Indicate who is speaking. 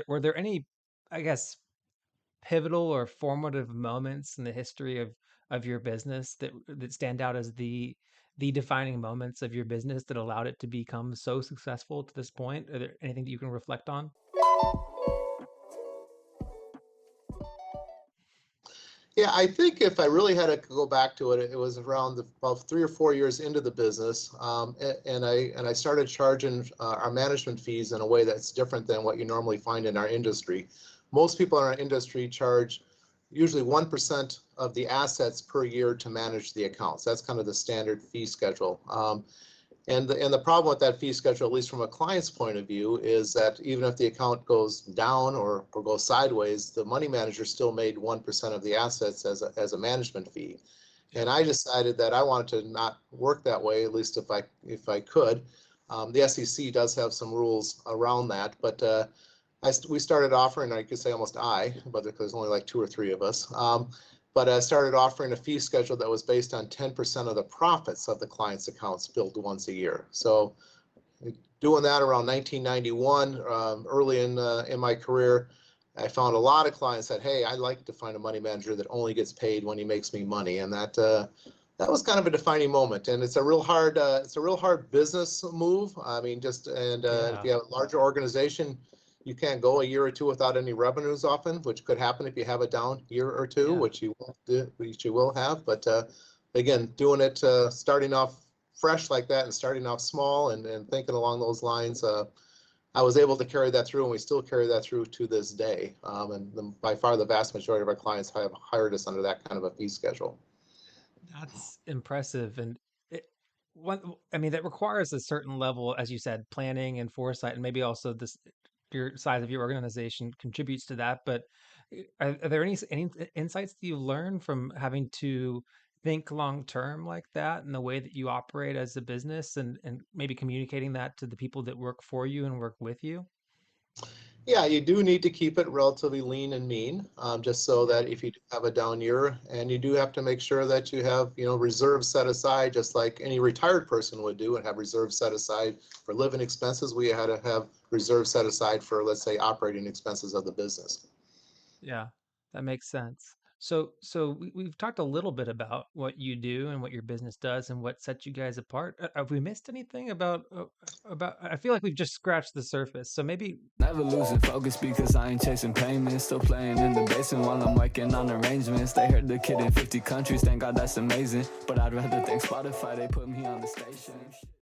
Speaker 1: were there any, I guess, pivotal or formative moments in the history of your business that stand out as the defining moments of your business that allowed it to become so successful to this point? Are there anything that you can reflect on?
Speaker 2: Yeah, I think if I really had to go back to it, it was around about 3 or 4 years into the business, and I started charging our management fees in a way that's different than what you normally find in our industry. Most people in our industry charge usually 1% of the assets per year to manage the accounts. That's kind of the standard fee schedule. And the problem with that fee schedule, at least from a client's point of view, is that even if the account goes down or goes sideways, the money manager still made 1% of the assets as a management fee.
Speaker 1: Yeah.
Speaker 2: And I decided that I wanted to not work that way, at least if I could. The SEC does have some rules around that, but we started offering, I could say almost but because there's only like two or three of us. But I started offering a fee schedule that was based on 10% of the profits of the client's accounts billed once a year. So doing that around 1991, early in my career, I found a lot of clients that, hey, I'd like to find a money manager that only gets paid when he makes me money, and that was kind of a defining moment. And it's a real hard business move. I mean, if
Speaker 1: Yeah.
Speaker 2: you have a larger organization, you can't go a year or two without any revenues often, which could happen if you have a down year or two,
Speaker 1: Yeah.
Speaker 2: which you will have. But again, doing it, starting off fresh like that and starting off small and thinking along those lines, I was able to carry that through, and we still carry that through to this day. By far the vast majority of our clients have hired us under that kind of a fee schedule.
Speaker 1: That's impressive. And it, I mean, that requires a certain level, as you said, planning and foresight, and maybe also this your size of your organization contributes to that. But are there any insights that you've learned from having to think long term like that and the way that you operate as a business and maybe communicating that to the people that work for you and work with you?
Speaker 2: Yeah, you do need to keep it relatively lean and mean, just so
Speaker 1: Yeah.
Speaker 2: that if you do have a down year, and you do have to make sure that you have, reserves set aside, just like any retired person would do, and have reserves set aside for living expenses. We had to have reserves set aside for, let's say, operating expenses of the business.
Speaker 1: Yeah, that makes sense. So we've talked a little bit about what you do and what your business does and what sets you guys apart. Have we missed anything about? I feel like we've just scratched the surface. So maybe.
Speaker 3: Never losing focus because I ain't chasing payments. Still playing in the basement while I'm working on arrangements. They heard the kid in 50 countries, thank God that's amazing. But I'd rather thank Spotify, they put me on the station.